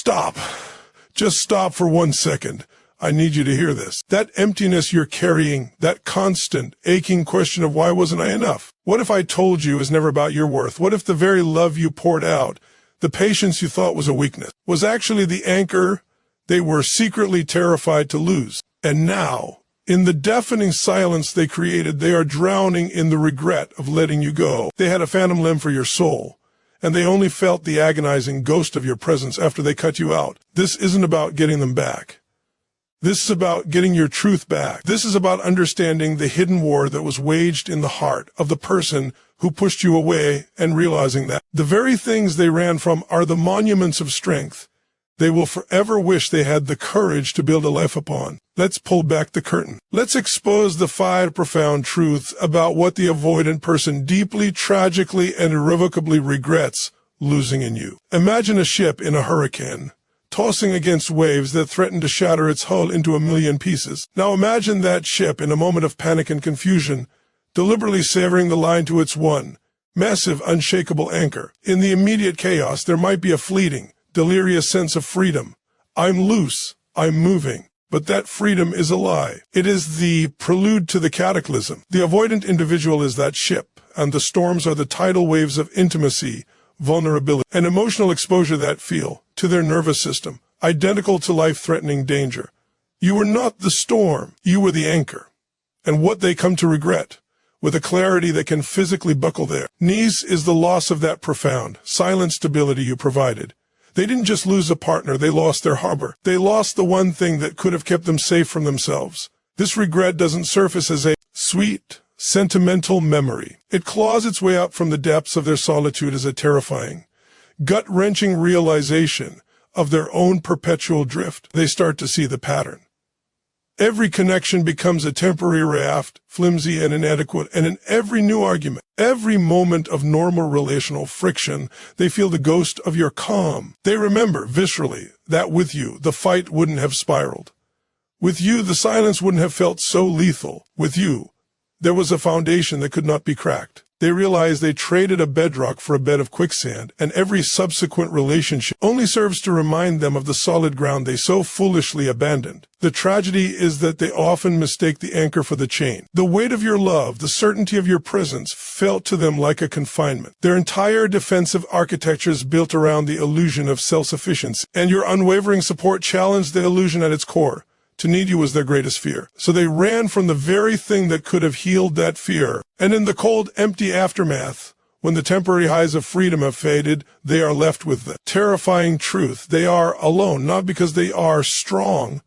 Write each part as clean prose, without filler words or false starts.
Stop. Just stop for 1 second. I need you to hear this. That emptiness you're carrying, that constant, aching question of why wasn't I enough? What if I told you it was never about your worth? What if the very love you poured out, the patience you thought was a weakness, was actually the anchor they were secretly terrified to lose? And now, in the deafening silence they created, they are drowning in the regret of letting you go. They had a phantom limb for your soul, and they only felt the agonizing ghost of your presence after they cut you out. This isn't about getting them back. This is about getting your truth back. This is about understanding the hidden war that was waged in the heart of the person who pushed you away and realizing that the very things they ran from are the monuments of strength they will forever wish they had the courage to build a life upon. Let's pull back the curtain. Let's expose the 5 profound truths about what the avoidant person deeply, tragically, and irrevocably regrets losing in you. Imagine a ship in a hurricane, tossing against waves that threaten to shatter its hull into a million pieces. Now imagine that ship in a moment of panic and confusion, deliberately severing the line to its one massive, unshakable anchor. In the immediate chaos, there might be a fleeting, delirious sense of freedom. I'm loose, I'm moving. But that freedom is a lie. It is the prelude to the cataclysm. The avoidant individual is that ship, and the storms are the tidal waves of intimacy, vulnerability, and emotional exposure that feel, to their nervous system, identical to life-threatening danger. You were not the storm, you were the anchor. And what they come to regret, with a clarity that can physically buckle their knees, is the loss of that profound, silent stability you provided. They didn't just lose a partner, they lost their harbor. They lost the one thing that could have kept them safe from themselves. This regret doesn't surface as a sweet, sentimental memory. It claws its way up from the depths of their solitude as a terrifying, gut-wrenching realization of their own perpetual drift. They start to see the pattern. Every connection becomes a temporary raft, flimsy and inadequate, and in every new argument, every moment of normal relational friction, they feel the ghost of your calm. They remember, viscerally, that with you, the fight wouldn't have spiraled. With you, the silence wouldn't have felt so lethal. With you, there was a foundation that could not be cracked. They realized they traded a bedrock for a bed of quicksand, and every subsequent relationship only serves to remind them of the solid ground they so foolishly abandoned. The tragedy is that they often mistake the anchor for the chain. The weight of your love, the certainty of your presence, felt to them like a confinement. Their entire defensive architecture is built around the illusion of self-sufficiency, and your unwavering support challenged the illusion at its core. To need you was their greatest fear. So they ran from the very thing that could have healed that fear. And in the cold, empty aftermath, when the temporary highs of freedom have faded, they are left with the terrifying truth. They are alone, not because they are strong,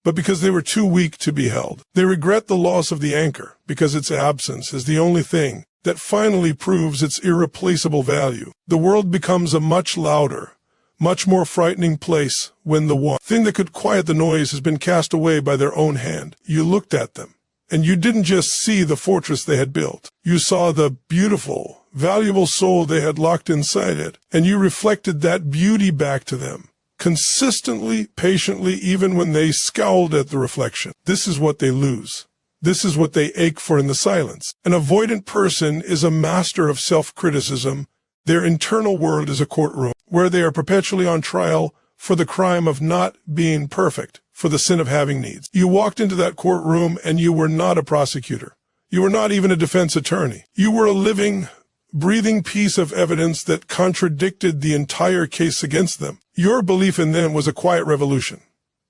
but because they were too weak to be held. They regret the loss of the anchor, because its absence is the only thing that finally proves its irreplaceable value. The world becomes a much louder, much more frightening place when the one thing that could quiet the noise has been cast away by their own hand. You looked at them, and you didn't just see the fortress they had built. You saw the beautiful, valuable soul they had locked inside it, and you reflected that beauty back to them, consistently, patiently, even when they scowled at the reflection. This is what they lose. This is what they ache for in the silence. An avoidant person is a master of self-criticism. Their internal world is a courtroom where they are perpetually on trial for the crime of not being perfect, for the sin of having needs. You walked into that courtroom and you were not a prosecutor. You were not even a defense attorney. You were a living, breathing piece of evidence that contradicted the entire case against them. Your belief in them was a quiet revolution.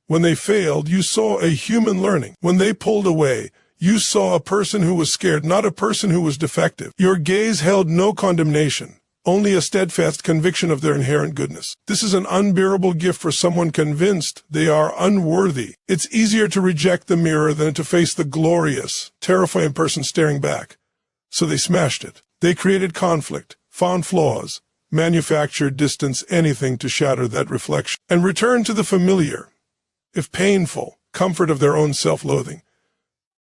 When they failed, you saw a human learning. When they pulled away, you saw a person who was scared, not a person who was defective. Your gaze held no condemnation, only a steadfast conviction of their inherent goodness. This is an unbearable gift for someone convinced they are unworthy. It's easier to reject the mirror than to face the glorious, terrifying person staring back. So they smashed it. They created conflict, found flaws, manufactured distance, anything to shatter that reflection, and returned to the familiar, if painful, comfort of their own self-loathing.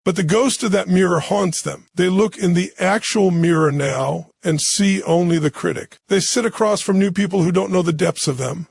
But the ghost of that mirror haunts them. They look in the actual mirror now and see only the critic. They sit across from new people who don't know the depths of them,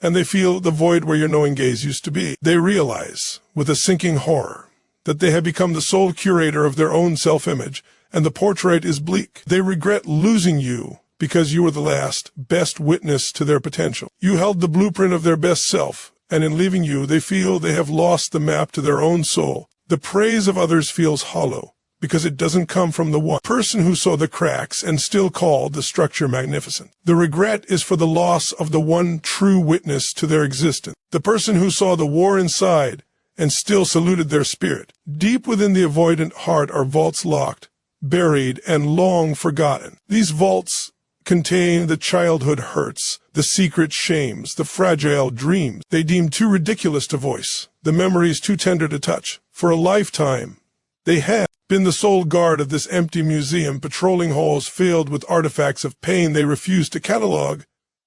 and they feel the void where your knowing gaze used to be. They realize, with a sinking horror, that they have become the sole curator of their own self-image, and the portrait is bleak. They regret losing you because you were the last, best witness to their potential. You held the blueprint of their best self, and in leaving you, they feel they have lost the map to their own soul. The praise of others feels hollow, because it doesn't come from the one person who saw the cracks and still called the structure magnificent. The regret is for the loss of the one true witness to their existence, the person who saw the war inside and still saluted their spirit. Deep within the avoidant heart are vaults locked, buried, and long forgotten. These vaults contain the childhood hurts, the secret shames, the fragile dreams they deemed too ridiculous to voice, the memories too tender to touch. For a lifetime, they have been the sole guard of this empty museum, patrolling halls filled with artifacts of pain they refused to catalog.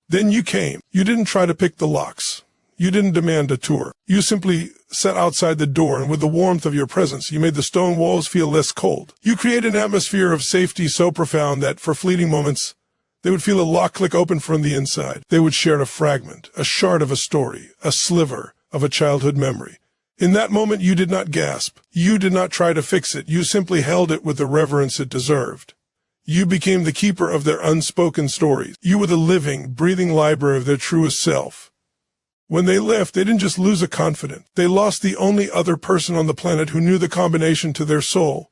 Then you came. You didn't try to pick the locks. You didn't demand a tour. You simply sat outside the door, and with the warmth of your presence, you made the stone walls feel less cold. You created an atmosphere of safety so profound that, for fleeting moments, they would feel a lock click open from the inside. They would share a fragment, a shard of a story, a sliver of a childhood memory. In that moment, you did not gasp. You did not try to fix it. You simply held it with the reverence it deserved. You became the keeper of their unspoken stories. You were the living, breathing library of their truest self. When they left, they didn't just lose a confidant. They lost the only other person on the planet who knew the combination to their soul.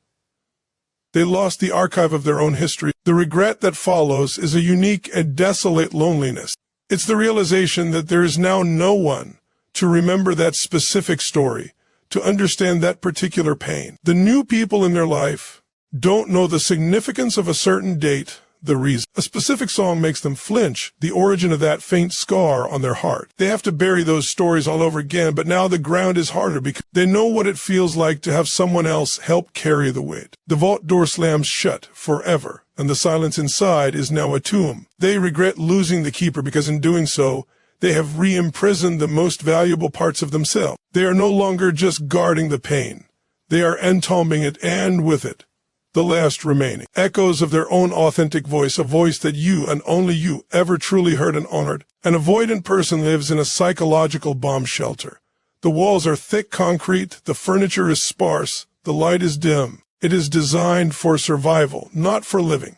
They lost the archive of their own history. The regret that follows is a unique and desolate loneliness. It's the realization that there is now no one to remember that specific story, to understand that particular pain. The new people in their life don't know the significance of a certain date, the reason. A specific song makes them flinch, the origin of that faint scar on their heart. They have to bury those stories all over again, but now the ground is harder because they know what it feels like to have someone else help carry the weight. The vault door slams shut forever, and the silence inside is now a tomb. They regret losing the keeper because in doing so, they have re-imprisoned the most valuable parts of themselves. They are no longer just guarding the pain. They are entombing it, and with it, the last remaining echoes of their own authentic voice, a voice that you and only you ever truly heard and honored. An avoidant person lives in a psychological bomb shelter. The walls are thick concrete, the furniture is sparse, the light is dim. It is designed for survival, not for living.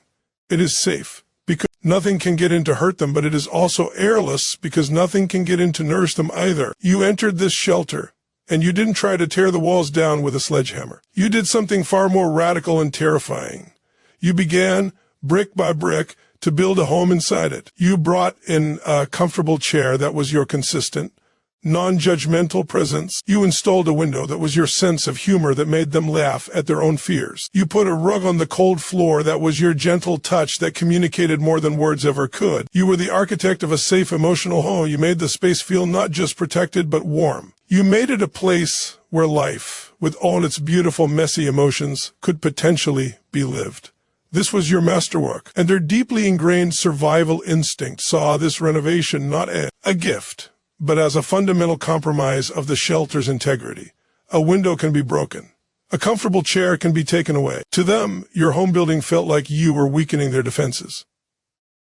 It is safe because nothing can get in to hurt them, but it is also airless because nothing can get in to nourish them either. You entered this shelter, and you didn't try to tear the walls down with a sledgehammer. You did something far more radical and terrifying. You began, brick by brick, to build a home inside it. You brought in a comfortable chair that was your consistent, non-judgmental presence. You installed a window that was your sense of humor that made them laugh at their own fears. You put a rug on the cold floor that was your gentle touch that communicated more than words ever could. You were the architect of a safe emotional home. You made the space feel not just protected but warm. You made it a place where life, with all its beautiful, messy emotions, could potentially be lived. This was your masterwork, and their deeply ingrained survival instinct saw this renovation not as a gift, but as a fundamental compromise of the shelter's integrity. A window can be broken. A comfortable chair can be taken away. To them, your home building felt like you were weakening their defenses.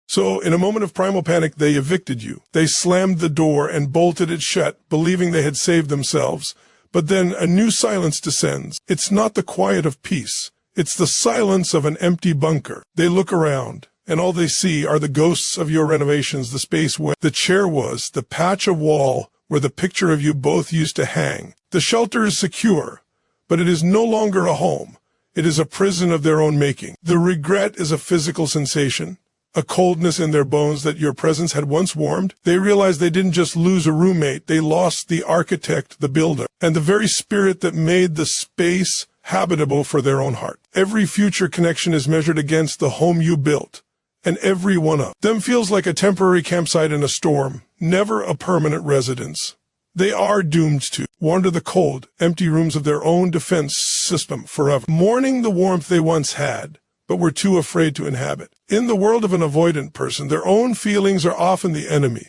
So, in a moment of primal panic, they evicted you. They slammed the door and bolted it shut, believing they had saved themselves. But then a new silence descends. It's not the quiet of peace. It's the silence of an empty bunker. They look around, and all they see are the ghosts of your renovations, the space where the chair was, the patch of wall where the picture of you both used to hang. The shelter is secure, but it is no longer a home. It is a prison of their own making. The regret is a physical sensation, a coldness in their bones that your presence had once warmed. They realized they didn't just lose a roommate, they lost the architect, the builder, and the very spirit that made the space habitable for their own heart. Every future connection is measured against the home you built, and every one of them feels like a temporary campsite in a storm, never a permanent residence. They are doomed to wander the cold, empty rooms of their own defense system forever, mourning the warmth they once had, but were too afraid to inhabit. In the world of an avoidant person, their own feelings are often the enemy.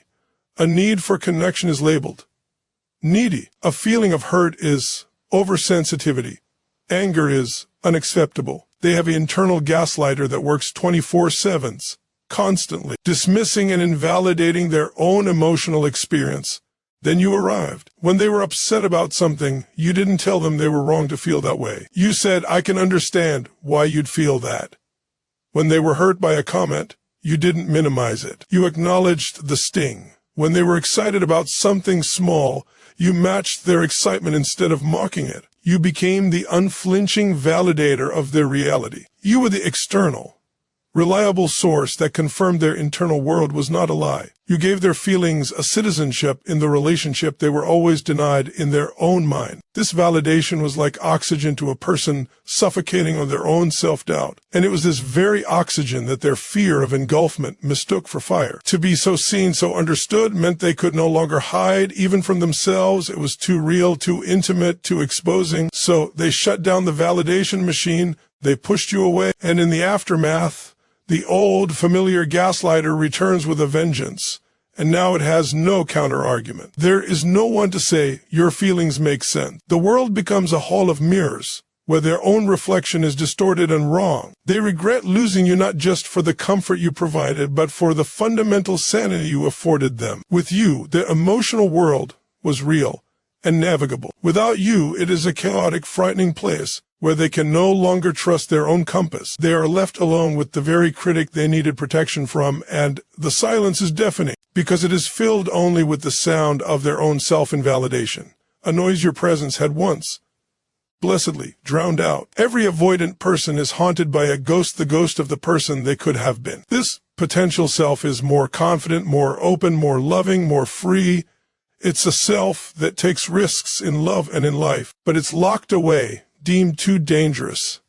A need for connection is labeled needy. A feeling of hurt is oversensitivity. Anger is unacceptable. They have an internal gaslighter that works 24/7, constantly, dismissing and invalidating their own emotional experience. Then you arrived. When they were upset about something, you didn't tell them they were wrong to feel that way. You said, "I can understand why you'd feel that." When they were hurt by a comment, You didn't minimize it. You acknowledged the sting. When they were excited about something small, you matched their excitement instead of mocking it. You became the unflinching validator of their reality. You were the external, reliable source that confirmed their internal world was not a lie. You gave their feelings a citizenship in the relationship they were always denied in their own mind. This validation was like oxygen to a person suffocating on their own self-doubt. And it was this very oxygen that their fear of engulfment mistook for fire. To be so seen, so understood meant they could no longer hide, even from themselves. It was too real, too intimate, too exposing. So they shut down the validation machine. They pushed you away. And in the aftermath, the old, familiar gaslighter returns with a vengeance, and now it has no counter-argument. There is no one to say, your feelings make sense. The world becomes a hall of mirrors, where their own reflection is distorted and wrong. They regret losing you not just for the comfort you provided, but for the fundamental sanity you afforded them. With you, their emotional world was real and navigable. Without you, it is a chaotic, frightening place, where they can no longer trust their own compass. They are left alone with the very critic they needed protection from, and the silence is deafening, because it is filled only with the sound of their own self-invalidation, a noise your presence had once blessedly drowned out. Every avoidant person is haunted by a ghost, the ghost of the person they could have been. This potential self is more confident, more open, more loving, more free. It's a self that takes risks in love and in life, but it's locked away, deemed too dangerous,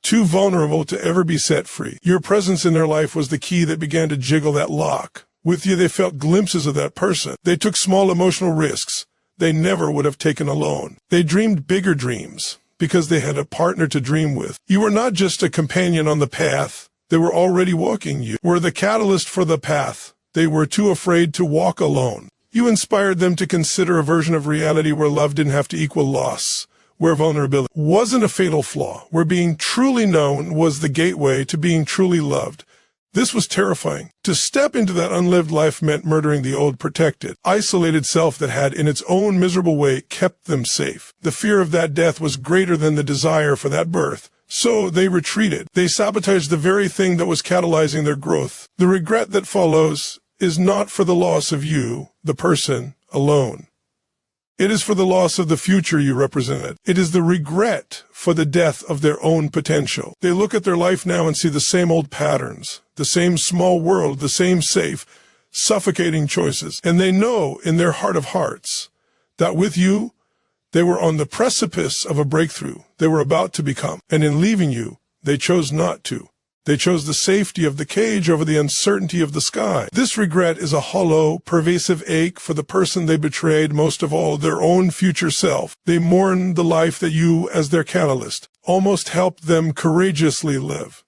too vulnerable to ever be set free. Your presence in their life was the key that began to jiggle that lock. With you, they felt glimpses of that person. They took small emotional risks they never would have taken alone. They dreamed bigger dreams because they had a partner to dream with. You were not just a companion on the path. They were already walking. You were the catalyst for the path. They were too afraid to walk alone. You inspired them to consider a version of reality where love didn't have to equal loss, where vulnerability wasn't a fatal flaw, where being truly known was the gateway to being truly loved. This was terrifying. To step into that unlived life meant murdering the old, protected, isolated self that had, in its own miserable way, kept them safe. The fear of that death was greater than the desire for that birth. So they retreated. They sabotaged the very thing that was catalyzing their growth. The regret that follows is not for the loss of you, the person, alone. It is for the loss of the future you represented. It is the regret for the death of their own potential. They look at their life now and see the same old patterns, the same small world, the same safe, suffocating choices. And they know in their heart of hearts that with you, they were on the precipice of a breakthrough they were about to become. And in leaving you, they chose not to. They chose the safety of the cage over the uncertainty of the sky. This regret is a hollow, pervasive ache for the person they betrayed, most of all, their own future self. They mourn the life that you, as their catalyst, almost helped them courageously live.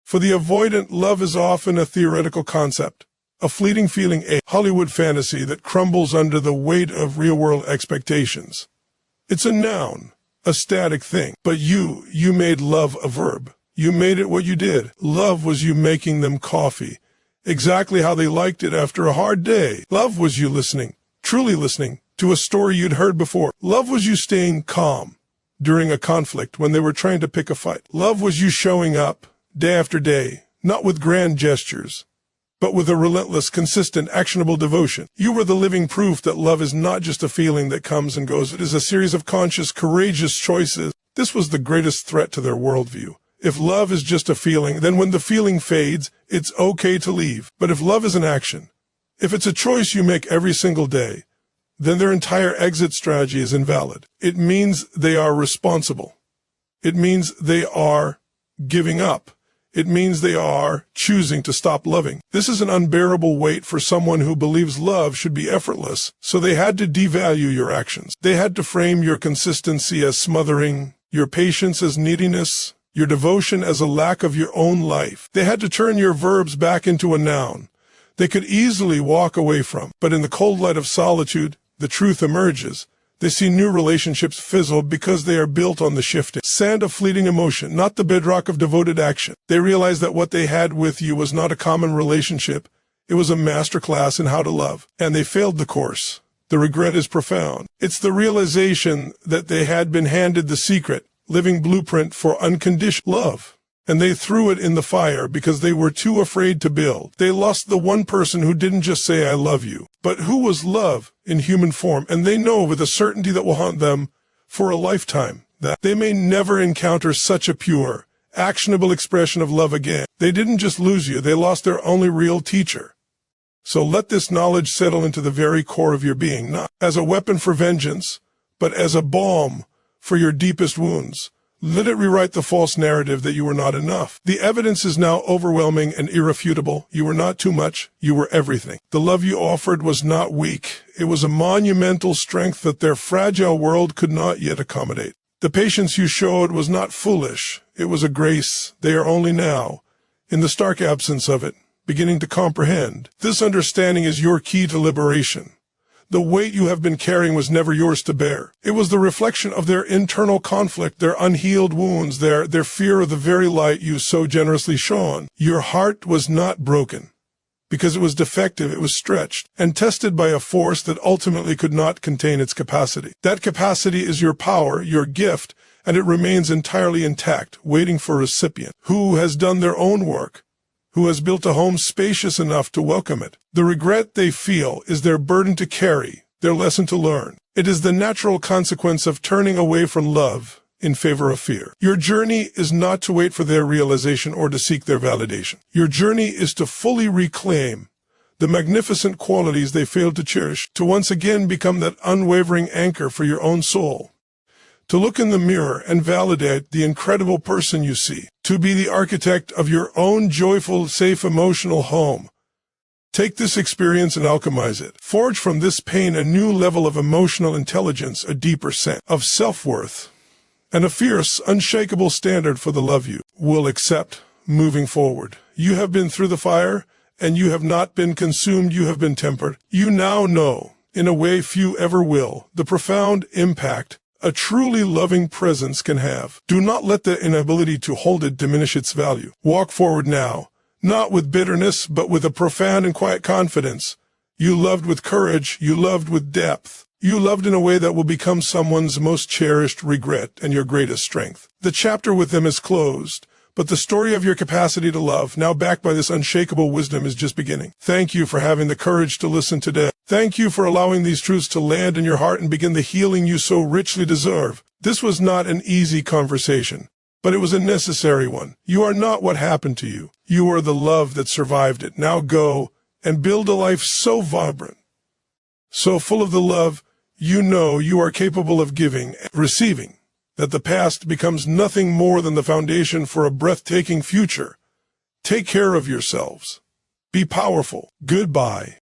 For the avoidant, love is often a theoretical concept, a fleeting feeling, a Hollywood fantasy that crumbles under the weight of real-world expectations. It's a noun, a static thing, but you made love a verb. You made it what you did. Love was you making them coffee, exactly how they liked it after a hard day. Love was you listening, truly listening, to a story you'd heard before. Love was you staying calm during a conflict when they were trying to pick a fight. Love was you showing up day after day, not with grand gestures, but with a relentless, consistent, actionable devotion. You were the living proof that love is not just a feeling that comes and goes. It is a series of conscious, courageous choices. This was the greatest threat to their worldview. If love is just a feeling, then when the feeling fades, it's okay to leave. But if love is an action, if it's a choice you make every single day, then their entire exit strategy is invalid. It means they are responsible. It means they are giving up. It means they are choosing to stop loving. This is an unbearable weight for someone who believes love should be effortless, so they had to devalue your actions. They had to frame your consistency as smothering, your patience as neediness, your devotion as a lack of your own life. They had to turn your verbs back into a noun they could easily walk away from. But in the cold light of solitude, the truth emerges. They see new relationships fizzle because they are built on the shifting sand of fleeting emotion, not the bedrock of devoted action. They realize that what they had with you was not a common relationship. It was a masterclass in how to love. And they failed the course. The regret is profound. It's the realization that they had been handed the secret, living blueprint for unconditional love. and they threw it in the fire because they were too afraid to build. They lost the one person who didn't just say, "I love you," but who was love in human form, and they know with a certainty that will haunt them for a lifetime that they may never encounter such a pure, actionable expression of love again. They didn't just lose you, they lost their only real teacher. So let this knowledge settle into the very core of your being, not as a weapon for vengeance, but as a balm for your deepest wounds. Let it rewrite the false narrative that you were not enough. The evidence is now overwhelming and irrefutable. You were not too much, you were everything. The love you offered was not weak. It was a monumental strength that their fragile world could not yet accommodate. The patience you showed was not foolish. It was a grace they are only now, in the stark absence of it, beginning to comprehend. This understanding is your key to liberation. The weight you have been carrying was never yours to bear. It was the reflection of their internal conflict, their unhealed wounds, their fear of the very light you so generously shone. Your heart was not broken. Because it was defective, it was stretched and tested by a force that ultimately could not contain its capacity. That capacity is your power, your gift, and it remains entirely intact, waiting for a recipient who has done their own work, who has built a home spacious enough to welcome it. The regret they feel is their burden to carry, their lesson to learn. It is the natural consequence of turning away from love in favor of fear. Your journey is not to wait for their realization or to seek their validation. Your journey is to fully reclaim the magnificent qualities they failed to cherish, to once again become that unwavering anchor for your own soul, to look in the mirror and validate the incredible person you see, to be the architect of your own joyful, safe, emotional home. Take this experience and alchemize it. Forge from this pain a new level of emotional intelligence, a deeper sense of self-worth, and a fierce, unshakable standard for the love you will accept moving forward. You have been through the fire, and you have not been consumed, you have been tempered. You now know, in a way few ever will, the profound impact a truly loving presence can have. Do not let the inability to hold it diminish its value. Walk forward now, not with bitterness, but with a profound and quiet confidence. You loved with courage, you loved with depth. You loved in a way that will become someone's most cherished regret and your greatest strength. The chapter with them is closed, but the story of your capacity to love, now backed by this unshakable wisdom, is just beginning. Thank you for having the courage to listen today. Thank you for allowing these truths to land in your heart and begin the healing you so richly deserve. This was not an easy conversation, but it was a necessary one. You are not what happened to you. You are the love that survived it. Now go and build a life so vibrant, so full of the love you know you are capable of giving and receiving, that the past becomes nothing more than the foundation for a breathtaking future. Take care of yourselves. Be powerful. Goodbye.